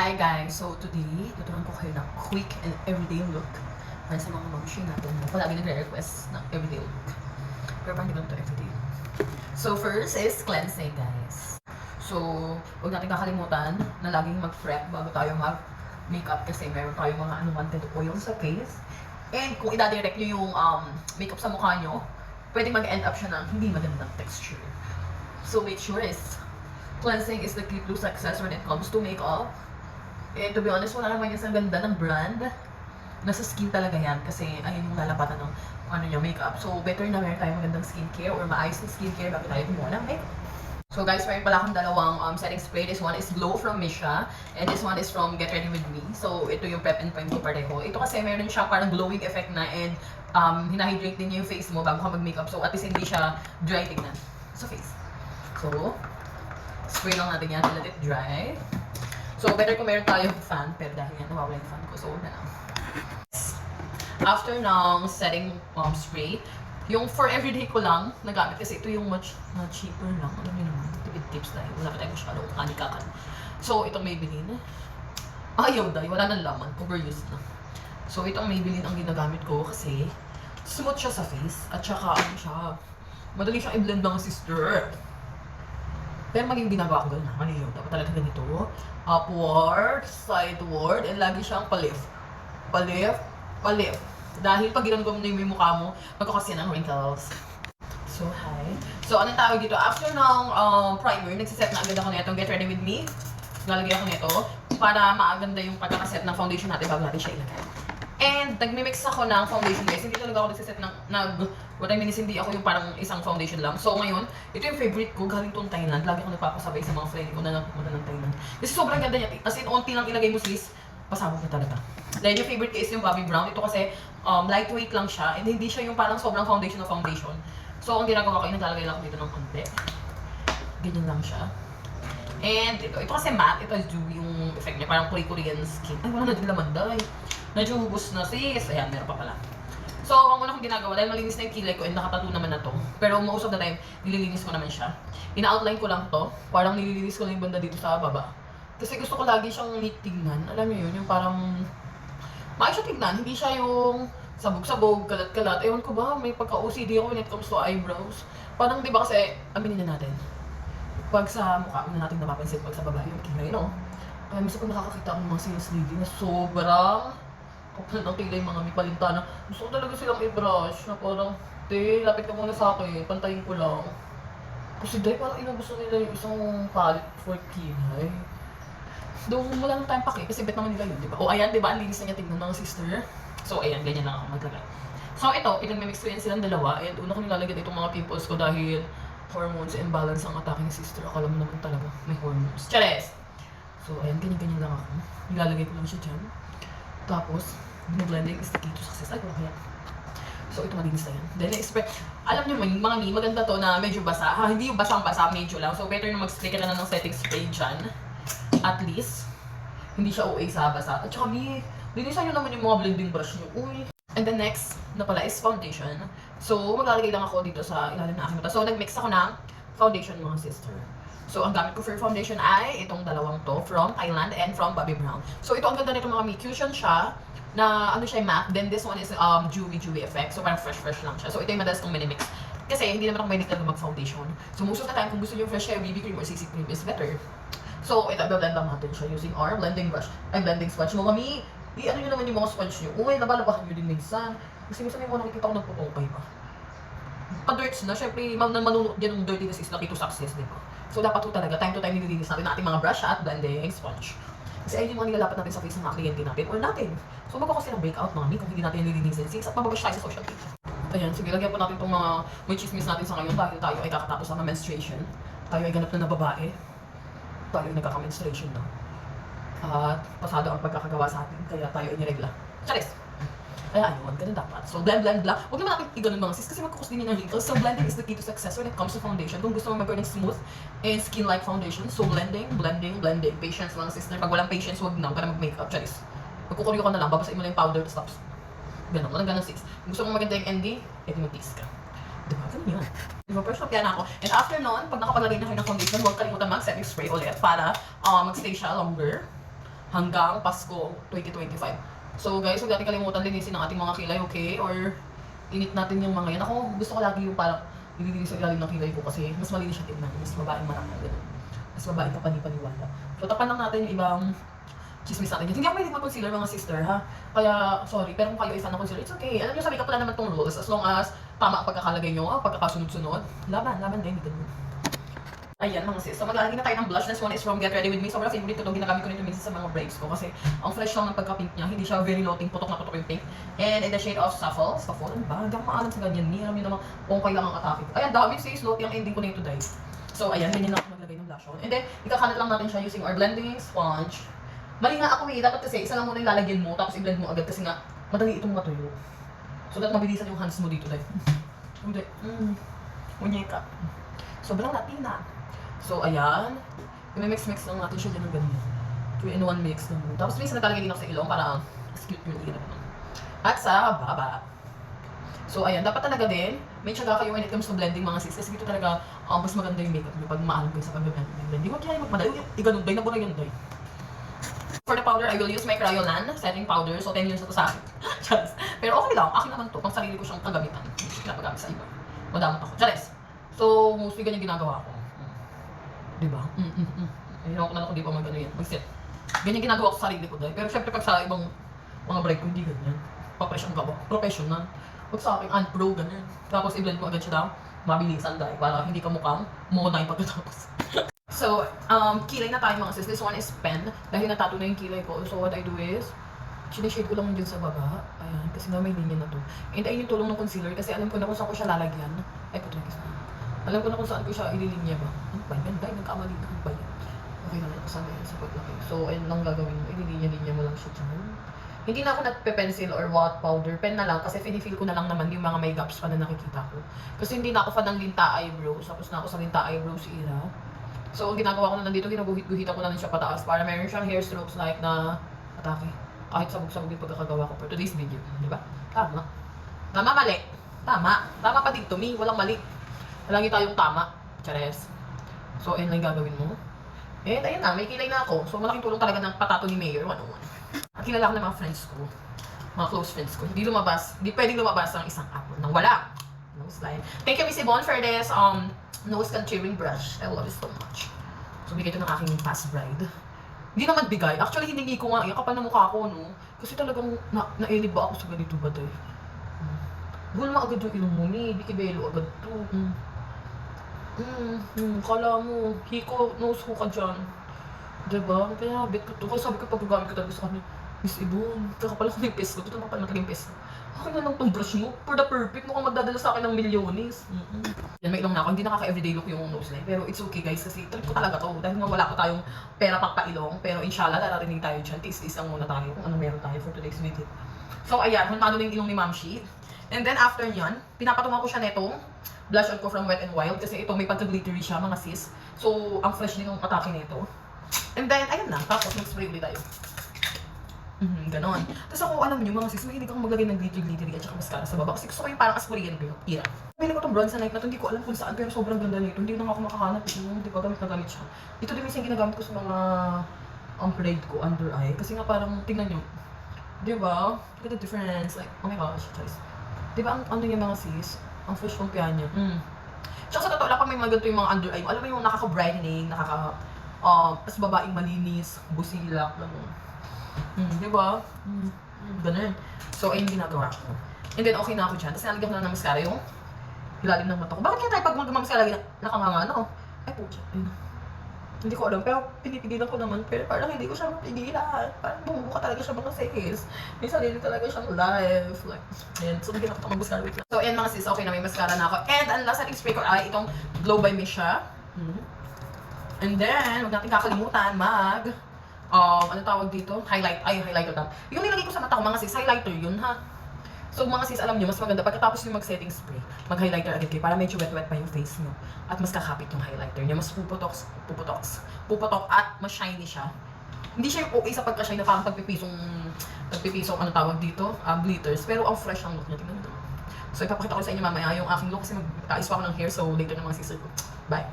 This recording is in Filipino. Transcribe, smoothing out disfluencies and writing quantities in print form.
Hi guys! So today, tuturuan ko kayo ng quick and everyday look para sa mga mamshi natin na palagi nagre-request ng everyday look. Pero parang hindi ko ito everyday. So first is cleansing guys. So, huwag natin kakalimutan na laging mag-prep bago tayo mag-makeup kasi meron tayong mga unwanted oil sa face. And kung ida-direct nyo yung makeup sa mukha nyo, pwedeng mag-end up siya ng hindi magandang texture. So make sure is cleansing is the key to success when it comes to makeup. And to be honest, wala naman yan sa ganda ng brand. Nasa skin talaga yan kasi ayun yung lalapatan ng makeup. So better na meron tayong magandang skincare or maayos na skincare bago tayo gumawa ng makeup. So guys, meron pala akong dalawang setting spray. This one is Glow from Missha and this one is from Get Ready With Me. So ito yung prep and prime ko pareho. Ito kasi meron siya parang glowing effect na and hinahydrate din niya yung face mo bago ka mag-makeup. So at least hindi siya dry tignan sa face. So, spray lang natin yan to let it dry. So, better kung meron tayong fan, pero dahil yan, nawawala yung fan ko. So, na lang. After ng setting spray, yung for everyday ko lang nagamit kasi ito yung much cheaper lang. Alam niyo naman, tipid tips dahil wala pa tayong masyado kanikakan. So, itong Maybelline. Ayaw dahil, wala nang laman, overused na. So, itong Maybelline ang ginagamit ko kasi smooth siya sa face at saka ano siya, madali siyang i-blend ng sister. Pero maging ginagawa ko gano'n, mali yun. Dapat talaga ganito. Upward, sideward, and lagi siyang pa-lift. Pa-lift, pa-lift. Dahil pag ginagawa mo na yung mukha mo, magkakasya ng wrinkles. So, hi. So, anong tawag dito? After ng primer, nagsiset na agad ako na itong Get Ready With Me. Lalagay ako nito para maaganda yung pagkakaset ng foundation natin bago natin siya ilagay. And nagmi-mix ako ng foundation guys. Hindi talaga ako nagsiset ng what I mean is hindi ako yung parang isang foundation lang. So ngayon, ito yung favorite ko galing tong Thailand. Lagi ako nagpapasabay sa mga friend ko na nagpupunta ng Thailand. Kasi sobrang ganda niya. As in, onti lang ilagay mo sis, pasabog na talaga. Then yung favorite ko is yung Bobbi Brown. Ito kasi lightweight lang siya and hindi siya yung parang sobrang foundation na foundation. So ang ginagawa ko, naglalagay lang ako dito ng konti. Ganyan lang siya. And ito kasi matte, ito is dewy yung effect niya. Parang Korean skin. Ay, wala na din laman dahil. Nadyubos na sis. Ayan, meron pa pala. So, ang una kong ginagawa, dahil malinis na yung kilay ko and nakatattoo naman na to. Pero most of the time, nililinis ko naman siya. Ina-outline ko lang to. Parang nililinis ko lang yung banda dito sa baba. Kasi gusto ko lagi siyang neat tignan. Alam niyo yun, yung parang maayos siya tignan. Hindi siya yung sabog-sabog, kalat-kalat. Ewan ko ba, may pagka-OCD ako when it comes to eyebrows. Parang di ba kasi, aminin na natin. Pag sa mukha, una natin napapansin pag sa babae yung kilay, no? Kaya minsan pag nakakakita ako ng mga sales lady na sobrang kapal ng kilay, mga may palinta na gusto ko talaga silang i-brush na parang, te, lapit ka muna sa akin, pantayin ko lang. Kasi dahil parang gusto nila yung isang palette for kilay. Though wala nang time pa kasi bet naman nila yun, di ba? O ayan, di ba, ang linis na niya tignan mga sister. So ayan, ganyan lang ako maglagay. So ito, pinag-mix ko yan silang dalawa and una ko nilalagyan itong mga pimples ko dahil hormones imbalance ang atake ni sister. Akala mo naman talaga may hormones. Chares! So ayan, ganyan-ganyan lang ako. Nilalagay ko lang siya dyan. Tapos, blending is the key to success. Ay, kaya. So ito malinis na yan. Then expect, alam nyo mga mi, maganda to na medyo basa. Hindi yung basang-basa, medyo lang. So better na mag-spray ka na ng setting spray dyan. At least, hindi siya OA sa basa. At saka mi, linisan nyo naman yung mga blending brush nyo. Uy. And the next na pala is foundation. So maglalagay lang ako dito sa ilalim na aking mata. So nag-mix ako ng foundation mga sister. So ang gamit ko for foundation ay itong dalawang to from Thailand and from Bobbi Brown. So ito ang ganda nito mga mi, cushion siya na ano siya matte. Then this one is dewy effect. So parang fresh lang siya. So ito yung madalas kong minimix. Kasi hindi naman ako mahilig talaga mag-foundation. So most of the time kung gusto niyo fresh hair, BB cream or CC cream is better. So ito, blend lang natin siya using our blending brush. Ay, blending sponge. Mga mi, ano nyo naman yung mga sponge nyo. Uy, nabalabahan nyo din minsan. Kasi minsan yung mga nakikita ko nagpupukay pa. Pa-dirts na, syempre, manunok din ng dirtiness is the key to success, di ba? So dapat po talaga, time to time nililinis natin ating mga brush at blending sponge. Kasi ayun yung mga nilalapat natin sa face ng mga kliyente natin or natin. So magkakasi ng breakout mga mi kung hindi natin nililinisin since at mababash tayo sa social media. Ayan, sige, lagyan po natin itong mga may chismis natin sa ngayon dahil tayo ay kakatapos ng menstruation. Tayo ay ganap na babae. Tayo ay nagkaka-menstruation na. At pasado ang pagkakagawa sa atin, kaya tayo ay niregla. Charis! Kaya ayun, ganun dapat. So blend lang. Huwag naman natin i-ganun mga sis kasi magkukos din yun ng wrinkles. So blending is the key to success when it comes to foundation. Kung gusto mo mag-wear ng smooth and skin-like foundation, so blending. Patience mga sister. Pag walang patience, huwag na para mag-makeup. Charis. Magkukuryo ka na lang, babasain mo lang yung powder, tapos ganun. Walang ganun sis. Kung gusto mo maganda yung ND, edi mag-tiis ka. Diba? Ganun yun. Diba? First up yan ako. And after nun, pag nakapaglagay na kayo ng foundation, huwag kalimutan mag-setting spray ulit para mag-stay siya longer. hanggang Pasko 2025. So guys, huwag natin kalimutan linisin ang ating mga kilay, okay? Or init natin yung mga yan. Ako, gusto ko lagi yung parang nililinis sa ilalim ng kilay ko kasi mas malinis siya tignan. Mas babaeng marami. Ganun. Mas babaeng ka panipaniwala. So tapan lang natin yung ibang chismis natin. Hindi ako mahilig mag-concealer mga sister, ha? Kaya, sorry, pero kung kayo ay fan ng concealer, it's okay. Alam nyo, sa makeup wala naman tong rules. As long as tama ang pagkakalagay nyo, pagkakasunod-sunod, laban din, ganun. Ayan mga sis, so maglalagay na tayo ng blush. This one is from Get Ready With Me. Sobrang favorite ko itong ginagamit ko nito minsan sa mga breaks ko kasi ang fresh lang ng pagka-pink niya. Hindi siya very loting, putok na putok yung pink. And in the shade of Shuffle. Shuffle, ano ba? Hindi ako maalam sa ganyan. Alam nyo naman kung kailangan atake. Ayan, dami sis, lote yung ending ko na ito dahil. So ayan, ganyan lang ako maglagay ng blush on. And then, ikakalat lang natin siya using our blending sponge. Mali nga ako dapat kasi isa lang muna yung lalagyan mo, tapos i-blend mo agad kasi nga, madali itong matuyo. So that mabilisan yung hands mo dito dahil. Hindi, munyeka. Sobrang latina. So, ayan. I-mix-mix lang natin siya dyan ng ganyan. 2-in-1 mix lang. Tapos minsan nagkalagay din ako sa ilong para mas cute yung ilong. At sa baba. So, ayan. Dapat talaga din, may tiyaga kayo when it comes to blending mga sis. Kasi dito talaga, mas maganda yung makeup nyo pag maalam kayo sa pag-blending. Huwag kaya magmadali. Iganon, day. Nabura yun, day. For the powder, I will use my Crayolan setting powder. So, 10 years na to sa akin. Pero okay lang. Akin naman to. Pang sarili ko siyang kagamitan. Hindi ko pinapagamit sa iba. Madamot ako. Chares. So, mostly ganyan ginagawa ko. Diba? Ayun ako na ako di pa mag-ano yan. Mag-set. Ganyan ginagawa ko sa sarili ko dahil. Pero syempre pag sa ibang mga break ko, hindi ganyan. Pa-fresh ang gawa. Professional. Pag sa akin, unpro, ganyan. Tapos i-blend mo agad siya daw. Mabilisan dahil para hindi ka mukhang muna yung pagkatapos. So, kilay na tayo mga sis. This one is pen. Dahil natato na yung kilay ko. So what I do is, sinishade ko lang dyan sa baba. Ayan, kasi nga may linya na to. And ayun yung tulong ng concealer kasi alam ko na kung saan ko siya lalagyan. Ay, puto na kasi. Alam ko na kung saan ko siya ililinya ba. Ano ba yan? Dahil nagkamali na. Ano ba yan? Okay naman, kasama yan sa paglaki. So, ayun lang gagawin mo. Ililinya-linya mo lang siya dyan. Hindi na ako nagpe-pencil or what powder. Pen na lang kasi feel ko na lang naman yung mga may gaps pa na nakikita ko. Kasi hindi na ako fan ng linta eyebrows. Tapos na ako sa linta eyebrows era. So, ang ginagawa ko na nandito, ginaguhit-guhitan ko na lang siya pataas para meron siyang hair strokes like na atake. Kahit sabog-sabog yung pagkakagawa ko for today's video. Di ba? Tama. Tama, mali. Tama. Tama pa dito, me. Walang mali. Lagi tayong tama. Chares. So, ayun lang gagawin mo. And ayun na, may kilay na ako. So, malaking tulong talaga ng patato ni Mayor 101. At kilala ko ng mga friends ko. Mga close friends ko. Hindi pwedeng lumabas ang isang apple nang wala. Nose line. Thank you, Miss Yvonne, for this nose contouring brush. I love it so much. So, bigay ito ng aking past bride. Hindi naman bigay. Actually, hiningi ko nga. Yung kapal na mukha ko, no? Kasi talagang nailib ba ako sa ganito ba, day? Gulma agad yung ilong mo, ni. Bikibelo agad to. Kala mo, hiko, nose ko ka dyan. Diba? Kaya habit ko to. Kasi sabi ko pag gagamit ko talaga sa kanya, Miss Ibon, kakapala ko na yung pes ko. Ito naman pala naging pes ko. Okay na lang tong brush mo. For the perfect, mukhang magdadala sa akin ng milyones. Yan, may ilong na ako. Hindi nakaka-everyday look yung nose line. Pero it's okay guys, kasi trip ko talaga to. Dahil nga wala pa tayong pera pang pailong. Pero inshallah, nararinig tayo dyan. Tis-tis lang muna tayo kung ano meron tayo for today's video. So ayan, hulmado na yung ilong ni Ma'am Shi. And then after yan, pinapatungan ko siya netong blush on ko from Wet n Wild kasi ito may pagka-glittery siya mga sis. So, ang fresh din yung atake nito. And then, ayun na. Tapos, mag-spray ulit tayo. Ganon. Tapos ako, alam niyo mga sis, mahilig akong maglagay ng glittery at saka mascara sa baba. Kasi gusto ko yung parang Asporian girl. Ira. Pili ko itong bronzanite na ito. Hindi ko alam kung saan, pero sobrang ganda nito. Hindi na ako makahanap. Hindi pa gamit na gamit siya. Ito din minsan ginagamit ko sa mga braid ko, under eye. Kasi nga parang, tingnan nyo. Diba? Look at the difference. Like, oh my gosh, guys. Diba ang ano yung mga sis? Ang fresh ng piya niya. Tsaka sa totoo lang, pag may mga ganito yung mga under eye mo, alam mo yung nakaka-brightening, mas babaeng malinis, busilak, diba? Ganun. So, ayun ginagawa ko. And then, okay na ako dyan. Tapos nalagyan ko na ng mascara yung hilalim ng mata ko. Bakit kaya tayo pag mag-mascara nakanganga, no? Ay, pucha. Hindi ko alam, pero pinipigilan ko naman. Pero parang hindi ko siya mapigilan. Parang bumubuka talaga siya mga sis. May sarili talaga siyang life. Like, ayan. So, bigyan ako itong mag-mascara. Wait lang. So, ayan mga sis. Okay na, may mascara na ako. And ang last setting spray ko ay itong Glow by Misha. And then, huwag natin kakalimutan ano tawag dito? Highlighter lang. Yung nilagay ko sa mata ko, mga sis, highlighter yun, ha? So, mga sis, alam nyo, mas maganda pagkatapos nyo mag-setting spray, mag-highlighter agad kayo para medyo wet-wet pa yung face nyo. At mas kakapit yung highlighter nyo. Mas puputok at mas shiny siya. Hindi siya yung okay sa pagka-shine na parang pagpipisong ano tawag dito? Glitters. Pero ang fresh ang look niya. Tingnan nyo. So, ipapakita ko sa inyo mamaya yung aking look kasi magkais pa ako ng hair. So, later na mga sis ko. Bye!